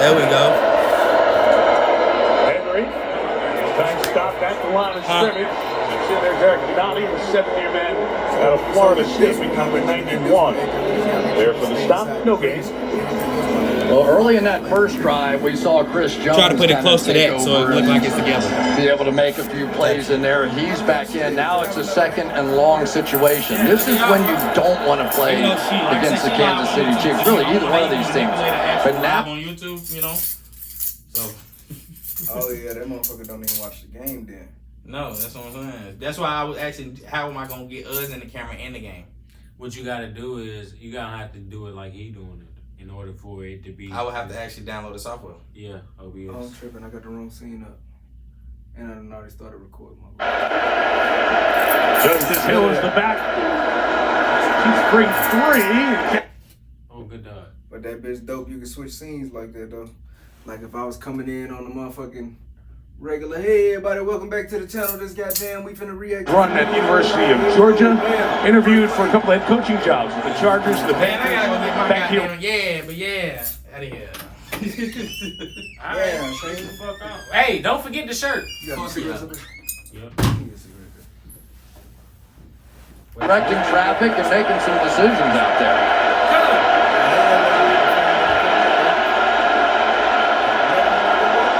There we go. Henry, time stopped at the line of scrimmage. See there, Derek Donnie, the seventh-year man out of Florida State, becoming 91. There for the stop, no gain. Well, early in that first drive, we saw Chris Jones Try to put it close to that so it looked like it's together. Be able to make a few plays in there. He's back in. Now it's a second and long situation. This is when you don't want to play against the Kansas City Chiefs. Really, either one of these teams. But now on YouTube, you know. So. Oh yeah, that motherfucker don't even watch the game then. No, that's what I'm saying. That's why I was asking, how am I gonna get us in the camera in the game? What you gotta do is you gotta have to do it like he doing it in order for it to be. I would have to actually download the software. Yeah, OBS. Oh, I'm tripping. I got the wrong scene up, and I done already started recording. Justice Hill is the back. He's bring 3. Oh, good dog. But that bitch dope. You can switch scenes like that though. Like if I was coming in on the motherfucking regular, hey everybody, welcome back to the channel. This goddamn, we finna react. Run at the University of Georgia. Interviewed for a couple of head coaching jobs with the Chargers, the Man, I gotta go get my Panthers. goddamn, out of here. Yeah, Shane. Fuck off. Hey, don't forget the shirt. You got the cigarettes up there? Yep. Give me a cigarette there. directing traffic and making some decisions out there.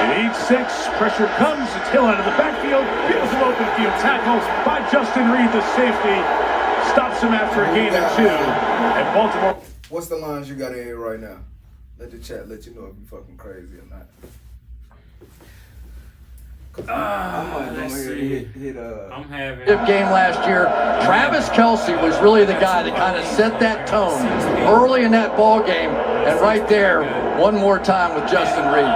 In 8-6, pressure comes. It's Hill out of the backfield. Beautiful open field tackle by Justin Reed, the safety. Stops him after a gain of 2. And Baltimore. What's the lines you got in here right now? Let the chat let you know if you fucking crazy or not. I'm having. Good game last year. Travis Kelce was really the guy that kind of set that tone early in that ball game. And right there, one more time with Justin Reed.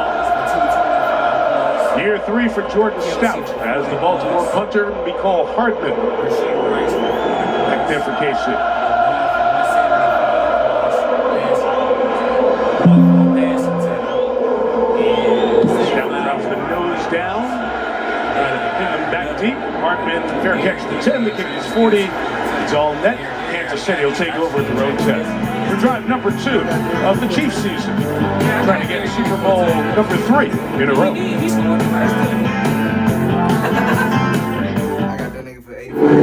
Year 3 for Jordan Stout as the Baltimore punter, Mecole Hardman. Back there for KC. Stout drops the nose down. Back deep. Hartman, fair catch to 10. The kick is 40. It's all net. Kansas City will take over at the road 10. For drive number 2 of the Chiefs season. Trying to get Super Bowl number 3 in a row.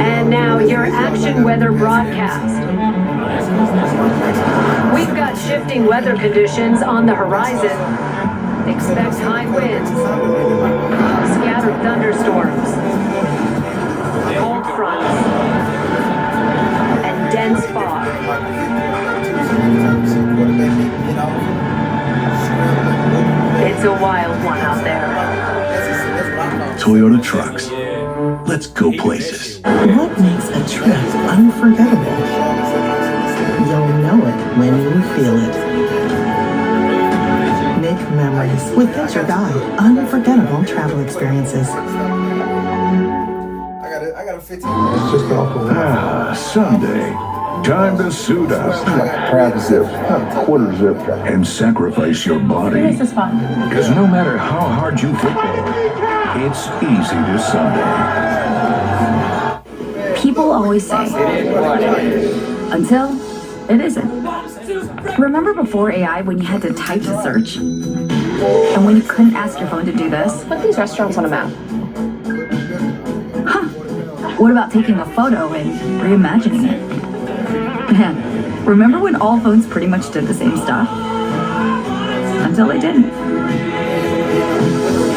And now your action weather broadcast. We've got shifting weather conditions on the horizon. Expect high winds, scattered thunderstorms, cold fronts, and dense fog. It's a wild one out there. Toyota trucks. Let's go places. What makes a trip unforgettable? You'll know it when you feel it. Make memories with Picture Guide. Unforgettable travel experiences. I got a 15. Sunday. Time to suit up. Half zip, quarter zip, and sacrifice your body. This is fun. Because no matter how hard you football, it's easy to Sunday. People always say, until it isn't. Remember before AI when you had to type to search? And when you couldn't ask your phone to do this? Put these restaurants on a map. Huh. What about taking a photo and reimagining it? Man, remember when all phones pretty much did the same stuff? Until they didn't.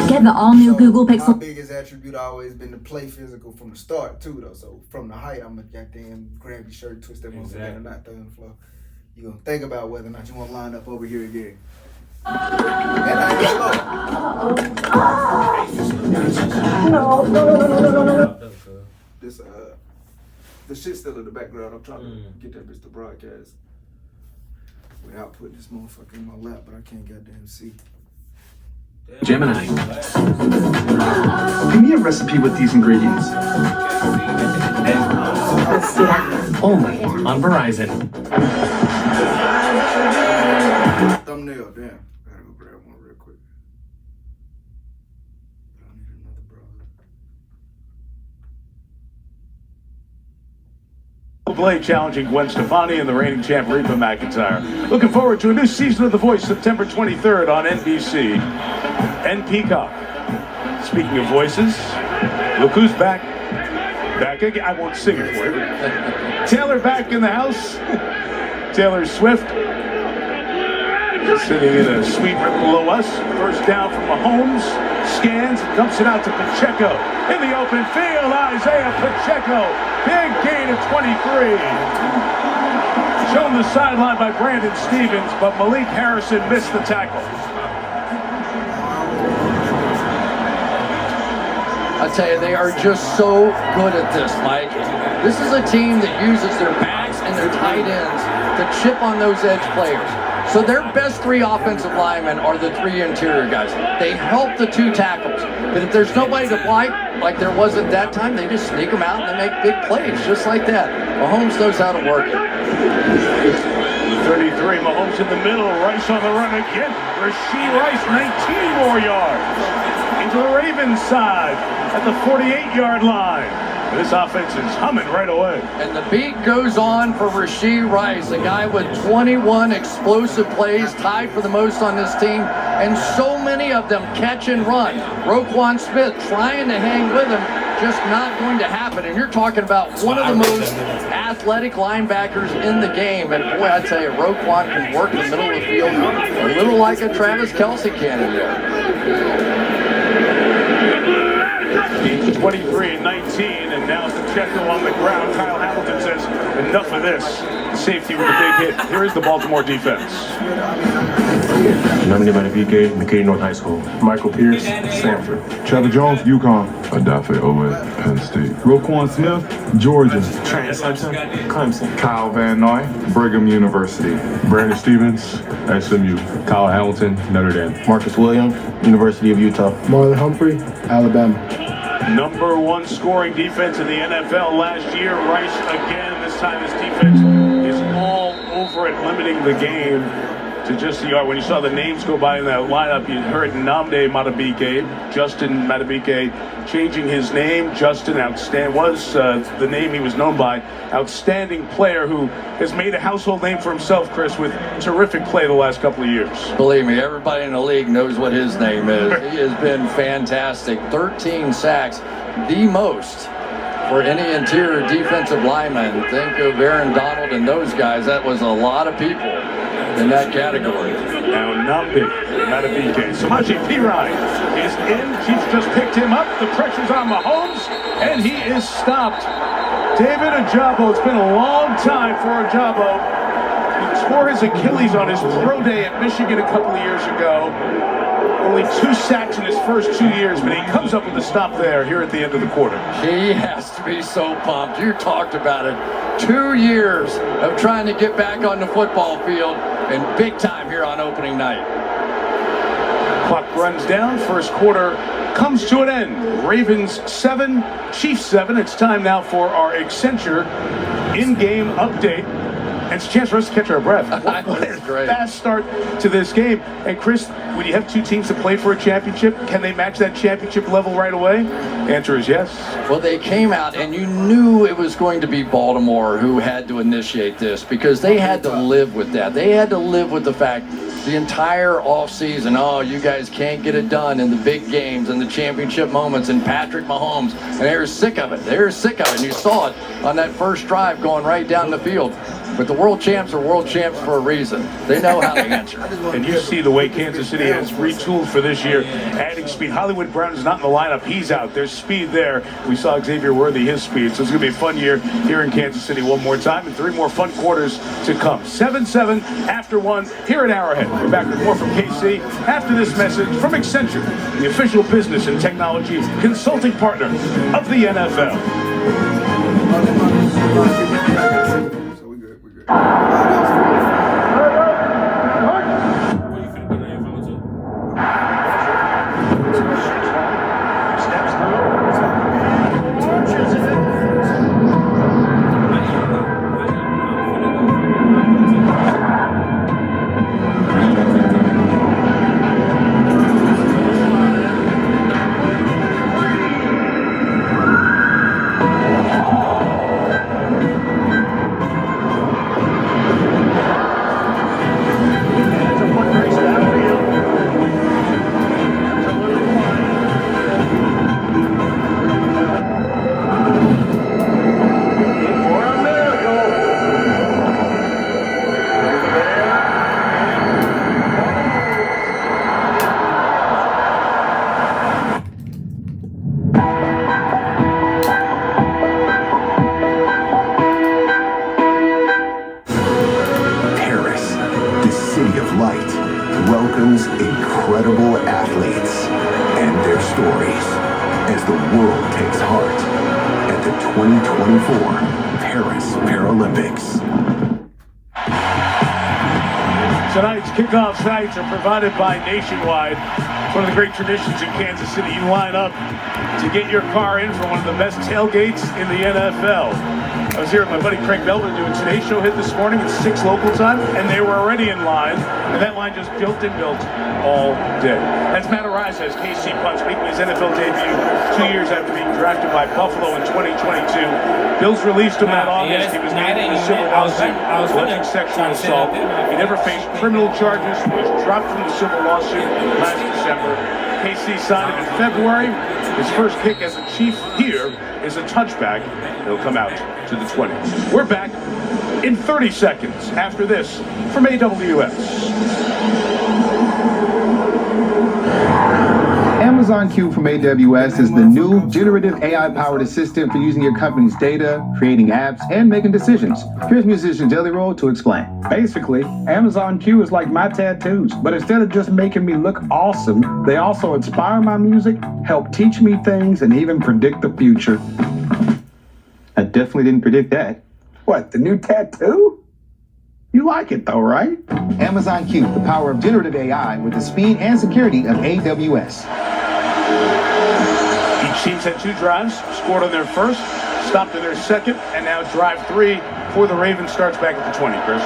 Get the all-new Google Pixel. My biggest attribute always been to play physical from the start too though. So from the height, I'm gonna goddamn grab your shirt, twist that motherfucker down and not throw it on the floor. You gonna think about whether or not you want to line up over here again. No. This the shit's still in the background. I'm trying to get that bitch to broadcast without putting this motherfucker in my lap, but I can't goddamn see. Gemini. Give me a recipe with these ingredients. Only on Verizon. Thumbnail, damn. Gotta go grab one real quick. I need another browser. Blake challenging Gwen Stefani and the reigning champ Reba McEntire. Looking forward to a new season of The Voice, September 23rd on NBC and Peacock. Speaking of voices, look who's back. Back again. I won't sing it for you. Taylor back in the house. Taylor Swift sitting in a suite right below us. First down from Mahomes. Scans, dumps it out to Pacheco. In the open field, Isaiah Pacheco. Big gain of 23. Shown the sideline by Brandon Stevens, but Malik Harrison missed the tackle. I tell you, they are just so good at this, Mike. This is a team that uses their backs and their tight ends to chip on those edge players. So their best 3 offensive linemen are the 3 interior guys. They help the 2 tackles. But if there's nobody to block, like there was at that time, they just sneak them out and they make big plays, just like that. Mahomes knows how to work it. 33, Mahomes in the middle, Rice on the run again. Rashee Rice, 19 more yards. Into the Ravens side at the 48-yard line. This offense is humming right away. And the beat goes on for Rashee Rice, a guy with 21 explosive plays, tied for the most on this team, and so many of them catch and run. Roquan Smith trying to hang with him, just not going to happen. And you're talking about one of the most athletic linebackers in the game. And boy, I tell you, Roquan can work in the middle of the field a little like a Travis Kelce can in there. 23-19, and now Pacheco on the ground. Kyle Hamilton says, enough of this. Safety with a big hit. Here is the Baltimore defense. Namini Madabike, McKinney North High School. Michael Pierce, Sanford. Trevor Jones, UConn. Adafe Owen, Penn State. Roquan Smith, Georgia. Trent Simpson, Clemson. Kyle Van Noy, Brigham University. Brandon Stevens, SMU. Kyle Hamilton, Notre Dame. Marcus Williams, University of Utah. Marlon Humphrey, Alabama. Number 1 scoring defense in the NFL last year. Rice again. This time his defense is all over it, limiting the game to just the yard. When you saw the names go by in that lineup, you heard Nnamdi Madubuike, Justin Madubuike changing his name. Justin was the name he was known by. Outstanding player who has made a household name for himself, Chris, with terrific play the last couple of years. Believe me, everybody in the league knows what his name is. He has been fantastic. 13 sacks, the most for any interior defensive lineman. Think of Aaron Donald and those guys. That was a lot of people in that category. Now Nnamdi Madubuike. Samaje Perine is in. Chiefs just picked him up. The pressure's on Mahomes, and he is stopped. David Ojabo. It's been a long time for Ojabo. He tore his Achilles on his pro day at Michigan a couple of years ago. Only 2 sacks in his first 2 years, but he comes up with a stop there here at the end of the quarter. He has to be so pumped. You talked about it. 2 years of trying to get back on the football field, and big time here on opening night. Clock runs down. First quarter comes to an end. Ravens 7, Chiefs 7. It's time now for our Accenture in-game update. And it's a chance for us to catch our breath. What a fast start to this game. And Chris, when you have 2 teams that play for a championship, can they match that championship level right away? Answer is yes. Well, they came out and you knew it was going to be Baltimore who had to initiate this, because they had to live with that. They had to live with the fact the entire offseason, oh, you guys can't get it done in the big games and the championship moments, and Patrick Mahomes, and they were sick of it. They were sick of it. And you saw it on that first drive going right down the field. But the world champs are world champs for a reason. They know how to answer. And you see the way Kansas City has retooled for this year, adding speed. Hollywood Brown is not in the lineup. He's out. There's speed there. We saw Xavier Worthy, his speed. So it's going to be a fun year here in Kansas City one more time, and 3 more fun quarters to come. 7-7 after 1 here at Arrowhead. We're back with more from KC after this message from Accenture, the official business and technology consulting partner of the NFL. Flight welcomes incredible athletes and their stories as the world takes heart at the 2024 Paris Paralympics. Tonight's kickoff nights are provided by Nationwide. It's one of the great traditions in Kansas City. You line up to get your car in for one of the best tailgates in the NFL. I was here with my buddy Craig Belvin doing Today's Show hit this morning at 6 local time, and they were already in line, and that line just built and built all day. That's Matt Araiza as KC punts making his NFL debut 2 years after being drafted by Buffalo in 2022. Bills released him that August. He was named in a civil lawsuit alleging sexual assault. He never faced criminal charges, was dropped from the civil lawsuit last December. KC signed him in February. His first kick as a Chief here is a touchback. He'll come out to the 20. We're back in 30 seconds after this from AWS. Amazon Q from AWS is the new generative AI-powered assistant for using your company's data, creating apps, and making decisions. Here's musician Jelly Roll to explain. Basically, Amazon Q is like my tattoos, but instead of just making me look awesome, they also inspire my music, help teach me things, and even predict the future. I definitely didn't predict that. What, the new tattoo? You like it though, right? Amazon Q, the power of generative AI with the speed and security of AWS. Each team's had 2 drives, scored on their first, stopped on their second, and now drive 3 for the Ravens starts back at the 20, Chris.